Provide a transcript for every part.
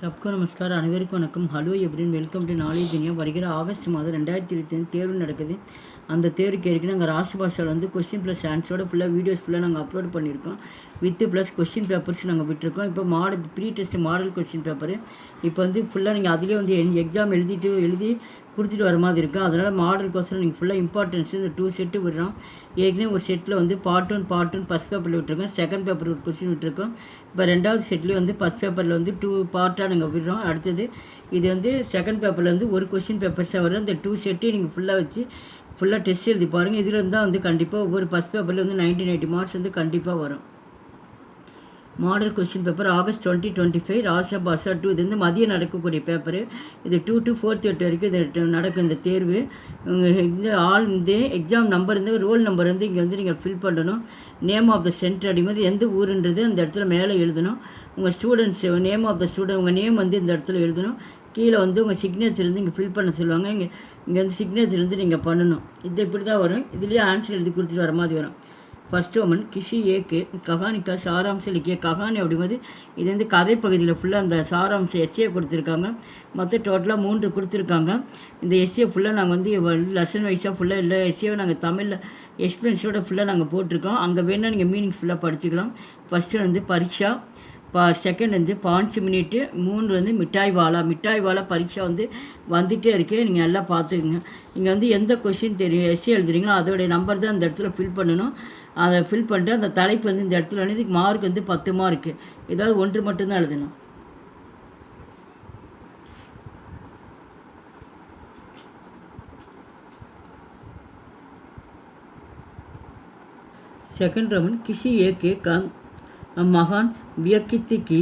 सबको नमस्कार அனைவருக்கும் வணக்கம். ஹலோ எப்படின்னு வெல்கம் டு நாலேஜ் இனியா. வருகிற ஆகஸ்ட் மாதம் 2025 தேர்வு நடக்குது. அந்த தேர்வுக்கு ஏற்கனவே நாங்கள் ராசி பாஷாவில் வந்து கொஸ்டின் ப்ளஸ் ஆன்சரோட ஃபுல்லாக வீடியோஸ் ஃபுல்லாக நாங்கள் அப்லோட் பண்ணியிருக்கோம். வித்து ப்ளஸ் கொஸ்டின் பேப்பர்ஸ் நாங்கள் விட்டுருக்கோம். இப்போ pre test model question paper இப்போ வந்து ஃபுல்லாக நீங்கள் அதிலே வந்து எக்ஸாம் எழுதி கொடுத்துட்டு வர மாதிரி இருக்கும். அதனால் மாடலுக்கோசரம் நீங்கள் ஃபுல்லாக இம்பார்ட்டன்ஸ் இந்த 2 செட்டு விடுறோம். ஏற்கனவே ஒரு செட்டில் வந்து பார்ட் ஒன் ஃபஸ்ட் பேப்பரில் விட்டுருக்கோம். செகண்ட் பேப்பர் ஒரு கொஸ்டின் விட்டுருக்கோம். இப்போ ரெண்டாவது செட்லேயும் வந்து ஃபஸ்ட் பேப்பரில் வந்து 2 பார்ட்டாக நாங்கள் விடுறோம். அடுத்தது இது வந்து செகண்ட் பேப்பரில் வந்து ஒரு கொஸ்டின் பேப்பர்ஸாக வரும். இந்த 2 செட்டையும் நீங்கள் ஃபுல்லாக வச்சு ஃபுல்லாக டெஸ்ட் எழுதி பாருங்கள். இதில் இருந்தால் வந்து கண்டிப்பாக ஒவ்வொரு ஃபஸ்ட் பேப்பரில் வந்து 90 மார்க்ஸ் வந்து கண்டிப்பாக வரும். மாடல் கொஸ்டின் பேப்பர் ஆகஸ்ட் 2025 ராசா பாஷா 2. இது வந்து மதியம் நடக்கக்கூடிய பேப்பரு. இது 2 to 4:30 வரைக்கும் இது நடக்கும் இந்த தேர்வு. இந்த எக்ஸாம் நம்பர் வந்து ரோல் நம்பர் வந்து இங்கே வந்து நீங்கள் ஃபில் பண்ணணும். நேம் ஆஃப் த சென்டர் அப்படிங்கிறது எந்த ஊருன்றது அந்த இடத்துல மேலே எழுதணும். உங்கள் students name of the student உங்கள் நேம் வந்து இந்த இடத்துல எழுதணும். கீழே வந்து உங்கள் சிக்னேச்சர் வந்து இங்கே ஃபில் பண்ண சொல்லுவாங்க. இங்கே வந்து சிக்னேச்சர் வந்து நீங்கள் பண்ணணும். இது இப்படி தான் வரும். இதுலேயே ஆன்சர் எழுதி கொடுத்துட்டு வர மாதிரி வரும். ஃபஸ்ட் ஒமன் கிஷி ஏக்கு கஹானிக்கா சாராம்சம் இலக்கிய கஹானி அப்படிங்கிறது இது வந்து கதை பகுதியில் ஃபுல்லாக அந்த சாராம்சம் எஸ்ஏ கொடுத்துருக்காங்க. மொத்தம் டோட்டலாக 3 கொடுத்துருக்காங்க. இந்த எஸ்ஏ ஃபுல்லாக நாங்கள் வந்து லெசன் வைஸாக ஃபுல்லாக இல்லை எஸ்ஏவை நாங்கள் தமிழில் எக்ஸ்பீரியன்ஸோடு ஃபுல்லாக நாங்கள் போட்டிருக்கோம். அங்கே வேணால் நீங்கள் மீனிங் ஃபுல்லாக படிச்சுக்கலாம். ஃபஸ்ட்டு வந்து பரீட்சா, செகண்ட் வந்து 5 மினிட்டு, 3 வந்து மிட்டாய் வாலா பரீட்சா வந்து வந்துகிட்டே இருக்குது. நீங்கள் எல்லாம் பார்த்துக்குங்க. நீங்கள் வந்து எந்த கொஷின் தெரியும் எஸ்ஏ எழுதுறீங்களோ அதோடைய நம்பர் தான் அந்த இடத்துல ஃபில் பண்ணணும். அதை ஃபில் பண்ணிட்டு அந்த தலைப்பு வந்து இந்த இடத்துல வந்து மார்க் வந்து 10 மார்க்கு. ஏதாவது 1 மட்டும்தான் எழுதணும். सेकंड रमन किसी एक का महान व्यक्ति की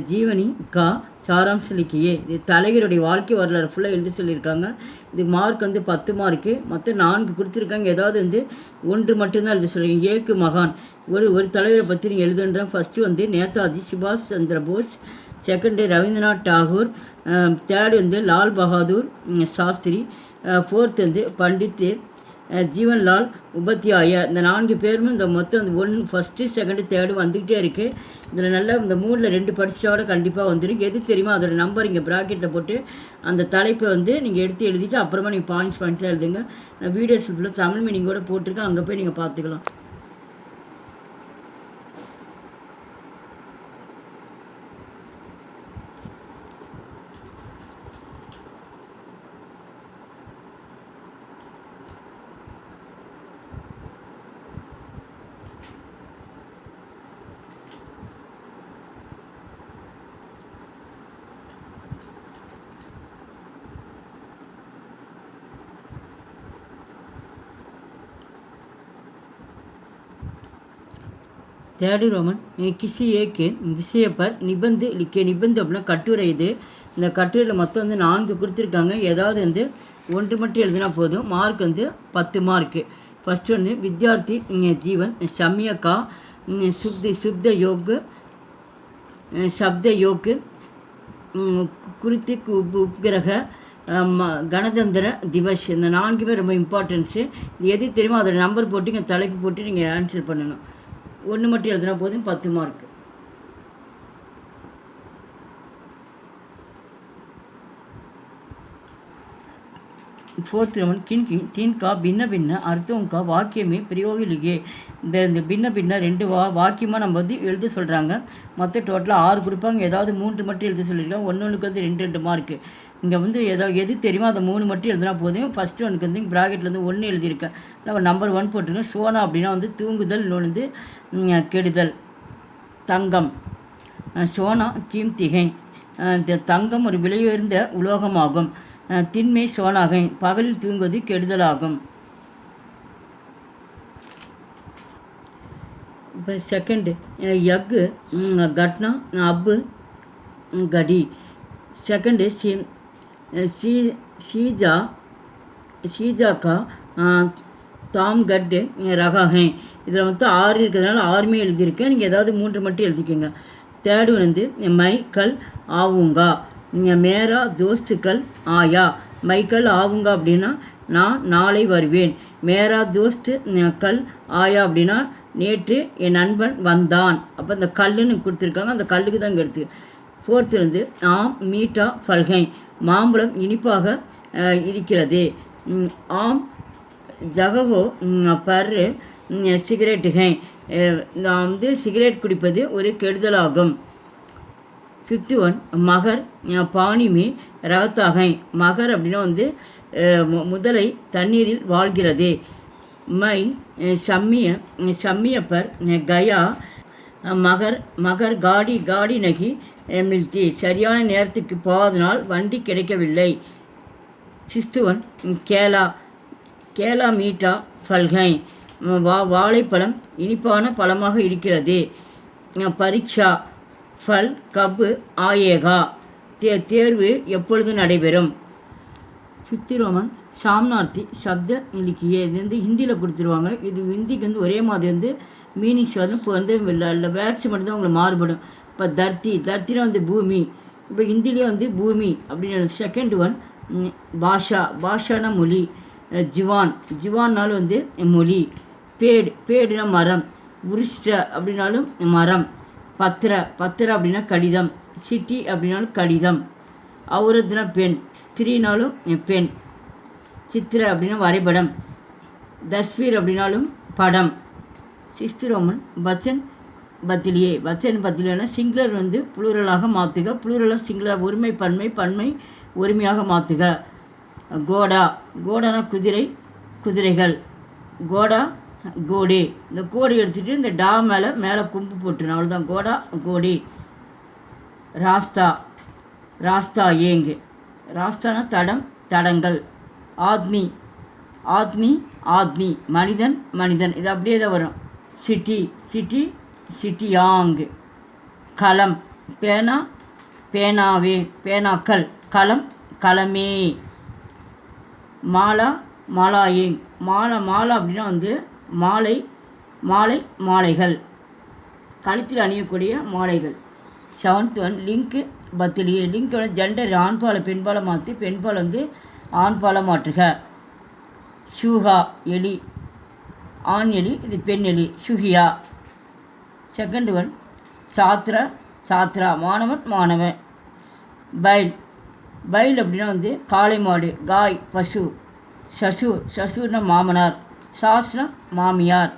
जीवनी का சாராம்சம் लिखिए. இது தலைவருடைய வாழ்க்கை வரலாறு ஃபுல்லாக எழுதி சொல்லியிருக்காங்க. இது மார்க் வந்து 10 மார்க்கு. மொத்தம் 4 கொடுத்துருக்காங்க. ஏதாவது வந்து 1 மட்டும்தான் எழுத சொல்லியிருக்கீங்க. ஏக்கு மகான் ஒரு தலைவரை பற்றி நீங்கள் எழுதுன்றாங்க. ஃபஸ்ட்டு வந்து நேதாஜி சுபாஷ் சந்திர போஸ், செகண்டு ரவீந்திரநாத் டாகூர், தேர்டு வந்து லால் பகதூர் சாஸ்திரி, ஃபோர்த் வந்து பண்டித் ஜீவன்லால் உபாத்யாயா. இந்த 4 பேரும் இந்த மொத்தம் அந்த 1 ஃபஸ்ட்டு செகண்டு தேர்டு வந்துக்கிட்டே இருக்குது. இதில் நல்லா இந்த 3ல் 2 படிச்சோட கண்டிப்பாக வந்துடும். எது தெரியுமா அதோட நம்பர் இங்கே ப்ராக்கெட்டில் போட்டு அந்த தலைப்பை வந்து நீங்கள் எடுத்து எழுதிட்டு அப்புறமா நீங்கள் பாயிண்ட்ஸில் எழுதுங்க. நான் வீடியோஸ் ஃபுல்லாக தமிழ் மீனிங்கோடு போட்டிருக்கேன். அங்கே போய் நீங்கள் பார்த்துக்கலாம். தேர்டு ரோமன் கிசி ஏக்கு விஷய பர் நிபந்து லிக்கே. நிபந்து அப்படின்னா கட்டுரை. இது இந்த கட்டுரையில் மொத்தம் வந்து 4 கொடுத்துருக்காங்க. ஏதாவது வந்து 1 மட்டும் எழுதினா போதும். மார்க் வந்து 10 மார்க்கு. ஃபஸ்ட்டு ஒன்று வித்யார்த்தி ஜீவன் சமயக்கா சுப்த யோக்கு குருத்திக் உப்கிரக கணதந்திர திவஸ். இந்த 4 ரொம்ப இம்பார்ட்டன்ஸு. இது எது தெரியுமோ அதோட நம்பர் போட்டு இங்கே தலைப்பு போட்டு நீங்கள் ஆன்சர் பண்ணணும். 1 மட்டும் எழுதினா போதும் 10 மார்க். फोर्थ रमन किन तीन का भिन्न भिन्न अर्थों का वाक्य में प्रयोग लिखे. இந்த பின்ன 2 வாக்கியமாக நம்ம வந்து எழுத சொல்கிறாங்க. மொத்தம் டோட்டலாக 6 கொடுப்பாங்க. ஏதாவது 3 மட்டும் எழுத சொல்லியிருக்காங்க. ஒன்றுக்கு வந்து 2 மார்க்கு. இங்கே வந்து எது தெரியுமோ அதை 3 மட்டும் எழுதினா போதும். ஃபஸ்ட்டு ஒன்றுக்கு வந்து ப்ராக்கெட்டில் வந்து 1 எழுதியிருக்கேன். நான் நம்பர் 1 போட்டிருக்கேன். சோனா அப்படின்னா வந்து தூங்குதல், இன்னொன்று வந்து கெடுதல். தங்கம் சோனா கீம்திகை. தங்கம் ஒரு விலையுயர்ந்த உலோகமாகும். திண்மை சோனாகை பகலில் தூங்குவது கெடுதலாகும். இப்போ செகண்டு யக்கு கட்னா அப்பு கடி. செகண்டு ஷீஜாக்கா தாம் கட்டு ரகாகை. இதில் வந்து 6 இருக்கிறதுனால 6மே எழுதியிருக்கேன். நீங்கள் ஏதாவது 3 மட்டும் எழுதிக்கோங்க. தேர்டு வந்து மைக்கல் ஆவுங்கா மேரா தோஸ்துக்கள் ஆயா. மைக்கல் ஆவுங்க அப்படின்னா நான் நாளை வருவேன். மேரா தோஸ்து கல் ஆயா அப்படின்னா நேற்று என் நண்பன் வந்தான். அப்போ இந்த கல்லுன்னு கொடுத்துருக்காங்க. அந்த கல்லுக்கு தான் இங்கே எடுத்து ஃபோர்த்து வந்து ஆம் மீட்டா ஃபல்கை, மாம்பழம் இனிப்பாக இருக்கிறது. ஆம் ஜகவோ பர்ரு சிகரெட்டுகை, நான் வந்து சிகரெட் குடிப்பது ஒரு கெடுதலாகும். 5th ஒன் மகர் பாணிமே ரகத்தாகை, மகர் அப்படின்னா வந்து முதலை தண்ணீரில் வாழ்கிறது. மை சம்மியப்பர் கயா மகர் மகர் காடி காடி நகி மில்தி, சரியான நேரத்துக்கு போகாதனால் வண்டி கிடைக்கவில்லை. 6th ஒன் கேலா கேலா மீட்டா ஃபல்கை, வாழைப்பழம் இனிப்பான பழமாக இருக்கிறது. பரீட்சா ஃபல் கப்பு ஆயேகா, தேர்வு எப்பொழுது நடைபெறும். 5th ரோமன் சாம்னார்த்தி சப்த இலக்கிய, இது வந்து ஹிந்தியில் கொடுத்துருவாங்க. இது ஹிந்திக்கு வந்து ஒரே மாதிரி வந்து மீனிங்ஸ் வந்து இப்போ வந்து இல்லை வேர்ட்ஸ் மட்டும்தான் உங்களுக்கு மாறுபடும். இப்போ தர்த்தினா வந்து பூமி, இப்போ ஹிந்திலேயே வந்து பூமி அப்படின்னு. 2nd ஒன் பாஷானா மொழி, ஜிவான்னாலும் வந்து மொழி. பேடுனா மரம், உரிஷ்ட அப்படின்னாலும் மரம். பத்திர அப்படின்னா கடிதம், சிட்டி அப்படின்னாலும் கடிதம். அவுரத்னா பெண், ஸ்திரீனாலும் பெண். சித்திர அப்படின்னா வரைபடம், தஸ்வீர் அப்படின்னாலும் படம். 6th ரோமன் வச்சன் பத்திலியேனா சிங்குலர் வந்து புளூரலாக மாற்றுக, புளூரலாக சிங்குலர் ஒருமை பன்மை ஒருமையாக மாற்றுக. கோடானா குதிரைகள், கோடா கோடே, இந்த கோடு எடுத்துகிட்டு இந்த டா மேலே கும்பு போட்டுருணும், அவ்வளோதான் கோடா கோடே. ராஸ்தா ஏங்கு, ராஸ்தானா தடங்கள். ஆத்மி மனிதன், இது அப்படியே தான் வரும். சிட்டியாங். களம் பேனாக்கள், களமே. மாலாயேங், மாலா அப்படின்னா வந்து மாலைகள், கழுத்தில் அணியக்கூடிய மாலைகள். 7th ஒன் லிங்க் பத்திலியே, லிங்க் வந்து ஜெண்டர் ஆண்பாலை பெண்பாலை மாற்றி பெண்பால் வந்து ஆண்பாலை மாற்றுக. ஷூஹா எலி, ஆண் எலி, இது பெண் எலி, ஷுஹியா. 2nd ஒன் சாத்ரா மாணவன். பைல் அப்படின்னா வந்து காளை மாடு, காய் பசு. சசூர்னா மாமனார், சாஸ்னா மாமியார்.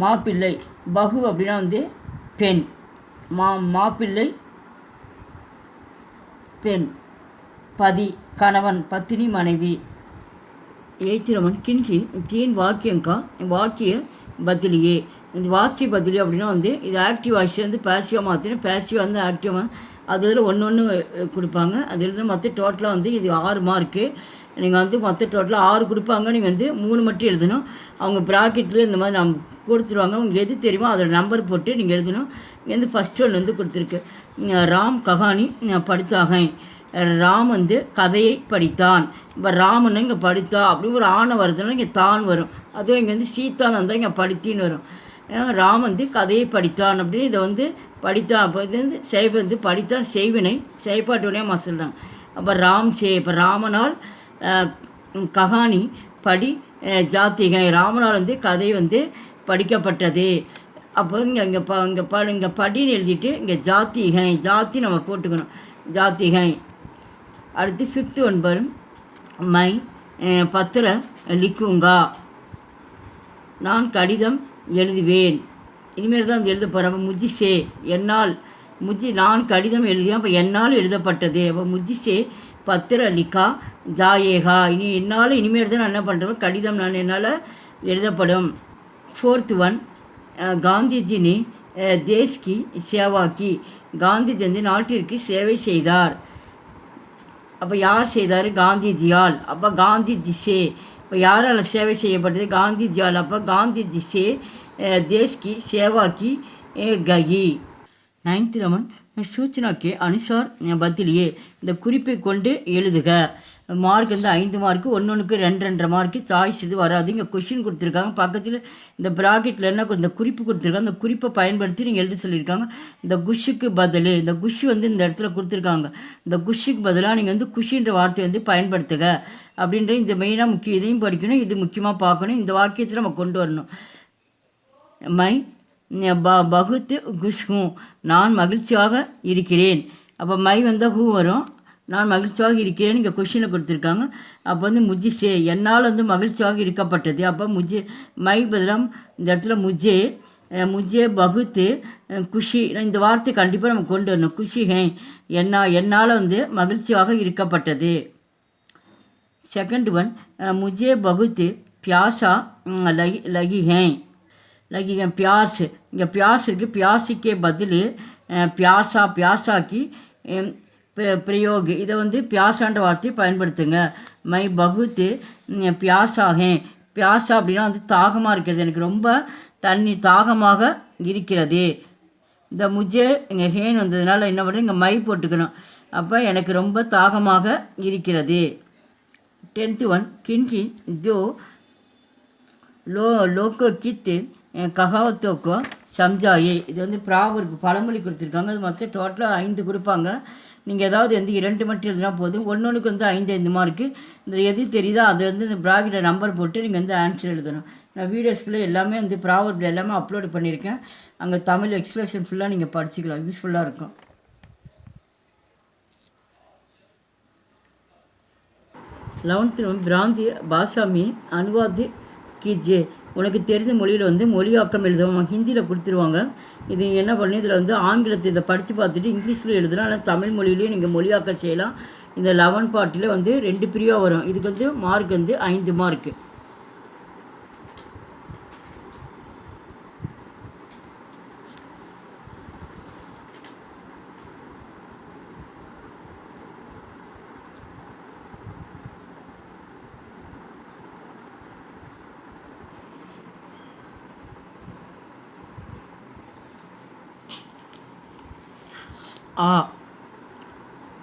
மாப்பிள்ளை, பகு அப்படின்னா வந்து பெண், மாப்பிள்ளை பெண். பதி கணவன், பத்தினி மனைவி. 8th ரோமன் கிண்கி தீன் வாக்கிய பதிலியே, இந்த வாட்சி பதிலி அப்படின்னா வந்து இது ஆக்டிவ் வாய்ஸ் வந்து பேசிவாக மாற்றினா பேசிவாக வந்து ஆக்டிவாக அது இதில் ஒன்று கொடுப்பாங்க. அதில் தான் மற்ற டோட்டலாக வந்து இது 6 மார்க்கு. நீங்கள் வந்து மற்ற டோட்டலாக 6 கொடுப்பாங்க, நீங்கள் வந்து 3 மட்டும் எழுதணும். அவங்க ப்ராக்கெட்டில் இந்த மாதிரி கொடுத்துருவாங்க, உங்களுக்கு எது தெரியுமோ அதோட நம்பர் போட்டு நீங்கள் எழுதணும். இங்கே வந்து ஃபஸ்ட் ஒன் வந்து கொடுத்துருக்கு. ராம் கஹானி படித்தாக, ராம் வந்து கதையை படித்தான். இப்போ ராமன்னு இங்கே படித்தா அப்படின்னு ஒரு ஆணை வருதுன்னா இங்கே தான் வரும். அதுவும் இங்கே வந்து சீத்தான் வந்தால் இங்கே படித்தின்னு வரும். ராம் வந்து கதையை படித்தான் அப்படின்னு இதை வந்து படித்தான். அப்போ இது வந்து படித்தான் செய்வினை, செயற்பாட்டு வினையாக சொல்கிறாங்க. அப்போ இப்போ ராமனால் கஹானி படி ஜாத்திகை, ராமனால் வந்து கதை வந்து படிக்கப்பட்டது. அப்போ இங்கே படின்னு எழுதிட்டு இங்கே ஜாத்தி நம்ம போட்டுக்கணும், ஜாத்திகை. அடுத்து 5th ஒன் வரும். மை பத்திர லிக்குங்கா, நான் கடிதம் எழுதுவேன். இனிமேல் தான் வந்து எழுத போகிறேன். அப்போ முஜிசே என்னால், நான் கடிதம் எழுதியேன், அப்போ என்னால் எழுதப்பட்டது. அப்போ முஜிசே பத்திர லிக்கா ஜாயேகா, இனிமேல் தான் நான் என்ன பண்ணுறேன், கடிதம் என்னால் எழுதப்படும். 4th ஒன் காந்திஜினி தேஷ்கி சேவாக்கி, காந்திஜி வந்து நாட்டிற்கு சேவை செய்தார். அப்போ யார் செய்தார், காந்திஜியால். அப்போ காந்திஜிசே, இப்போ யாரால் சேவை செய்யப்பட்டது, காந்திஜியால். அப்போ காந்திஜிசே தேஷ்கி சேவாக்கி கஹி. 9th ரோமன் சூச்சனாக்கே அனுசார் பதிலியே, இந்த குறிப்பை கொண்டு எழுதுக. மார்க் வந்து 5 மார்க்கு, ஒன்றுக்கு 2 மார்க்கு. சாய்ஸ் இது வராது. இங்கே கொஷின் கொடுத்துருக்காங்க, பக்கத்தில் இந்த ப்ராக்கெட்டில் என்ன இந்த குறிப்பு கொடுத்துருக்காங்க, அந்த குறிப்பை பயன்படுத்தி நீங்கள் எழுத சொல்லியிருக்காங்க. இந்த குஷுக்கு பதில், இந்த குஷு வந்து இந்த இடத்துல கொடுத்துருக்காங்க. இந்த குஷுக்கு பதிலாக நீங்கள் வந்து குஷின்ற வார்த்தையை வந்து பயன்படுத்துக அப்படின்ற இந்த மெயினாக முக்கியம். இதையும் படிக்கணும், இது முக்கியமாக பார்க்கணும். இந்த வாக்கியத்தில் நம்ம கொண்டு வரணும். பகுத்து குஷ் ஹூ, நான் மகிழ்ச்சியாக இருக்கிறேன். அப்போ மை வந்தால் ஹூ வரும். நான் மகிழ்ச்சியாக இருக்கிறேன் இங்கே கொஷினில் கொடுத்துருக்காங்க. அப்போ வந்து முஜ்ஜே, என்னால் வந்து மகிழ்ச்சியாக இருக்கப்பட்டது. அப்போ முஜ்ஜே மை பதிலாக இந்த இடத்துல முஜ்ஜே பகுத்து குஷி, இந்த வார்த்தை கண்டிப்பாக நம்ம கொண்டு வரணும். குஷி ஹே, என்னால் வந்து மகிழ்ச்சியாக இருக்கப்பட்டது. செகண்ட் ஒன், முஜே பகுத்து பியாசா லகி ஹே. பியாஸ், இங்கே பியாஸ் இருக்குது. பியாசிக்கே பதில் பியாசாக்கி பிரயோக், இதை வந்து பியாசான்ற வார்த்தையை பயன்படுத்துங்க. மை பகுத்து பியாசாகே. பியாசா அப்படின்னா வந்து தாகமாக இருக்கிறது, எனக்கு ரொம்ப தண்ணி தாகமாக இருக்கிறது. இந்த முஜே இங்கே ஹேன் வந்ததுனால என்ன பண்ணுறேன், இங்கே மை போட்டுக்கணும். அப்போ எனக்கு ரொம்ப தாகமாக இருக்கிறது. 10th ஒன், கின்கி தோ லோக்கோ கித்து ககாவத்தோக்கோ சம்ஜாயே. இது வந்து ப்ராவர்பு பழமொழி கொடுத்துருக்காங்க. அது மொத்தம் டோட்டலாக 5 கொடுப்பாங்க. நீங்கள் ஏதாவது வந்து 2 மட்டும் எழுதினா போதும். ஒன்றுக்கு வந்து 5 மார்க்கு. இந்த எது தெரியுதோ அது வந்து இந்த ப்ராக்கெட்டில் நம்பர் போட்டு நீங்கள் வந்து ஆன்சர் எழுதணும். நான் வீடியோஸ் ஃபுல்லாக எல்லாமே வந்து ப்ராவர்பில் எல்லாமே அப்லோட் பண்ணியிருக்கேன். அங்கே தமிழ் எக்ஸ்பிரஷன் ஃபுல்லாக நீங்கள் படிச்சுக்கலாம், யூஸ்ஃபுல்லாக இருக்கும். 11th பிராந்தி பாஷாமி அனுவாதி கீஜே. உனக்கு தெரிந்த மொழியில் வந்து மொழியாக்கம் எழுதுவோம். ஹிந்தியில் கொடுத்துருவாங்க. இது என்ன பண்ணி இதில் வந்து ஆங்கிலத்தை இதை படித்து பார்த்துட்டு இங்கிலீஷில் எழுதலாம், ஆனால் தமிழ் மொழியிலேயே நீங்கள் மொழியாக்கம் செய்யலாம். இந்த 11 பார்ட்டில் வந்து 2 பிரிவாக வரும். இதுக்கு வந்து மார்க் வந்து 5 மார்க்கு.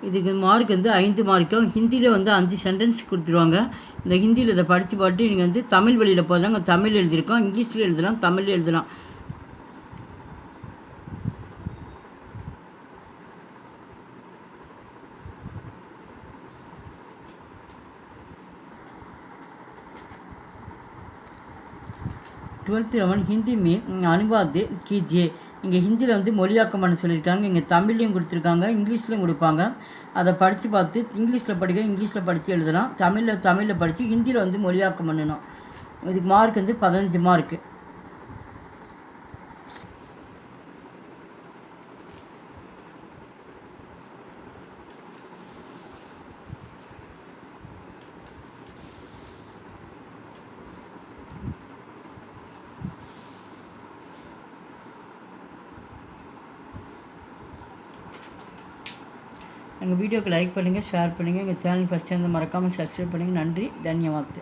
இதுக்கு மார்க் வந்து 5 மார்க்கும். ஹிந்தியில் வந்து 5 சென்டென்ஸ் கொடுத்துருவாங்க. இந்த ஹிந்தியில் இதை படித்து பாட்டு நீங்கள் வந்து தமிழ் வழியில் போதாங்க. தமிழ் எழுதியிருக்கோம், இங்கிலீஷில் எழுதலாம், தமிழில் எழுதலாம். டுவெல்த்து லெவன் ஹிந்தி அனுவாத் கீஜே. இங்கே ஹிந்தியில் வந்து மொழியாக்கம் பண்ண சொல்லியிருக்காங்க. இங்கே தமிழ்லையும் கொடுத்துருக்காங்க, இங்கிலீஷ்லையும் கொடுப்பாங்க. அதை படித்து பார்த்து இங்கிலீஷில் படிக்க இங்கிலீஷில் படித்து எழுதலாம், தமிழில் படித்து ஹிந்தியில் வந்து மொழியாக்கம் பண்ணணும். இதுக்கு மார்க் வந்து 15 மார்க்கு. எங்கள் வீடியோக்கு லைக் பண்ணுங்கள், ஷேர் பண்ணுங்கள். எங்கள் சேனல் ஃபஸ்ட்டு வந்து மறக்காமல் சப்ஸ்கிரைப் பண்ணுங்கள். நன்றி, தன்யவாத்.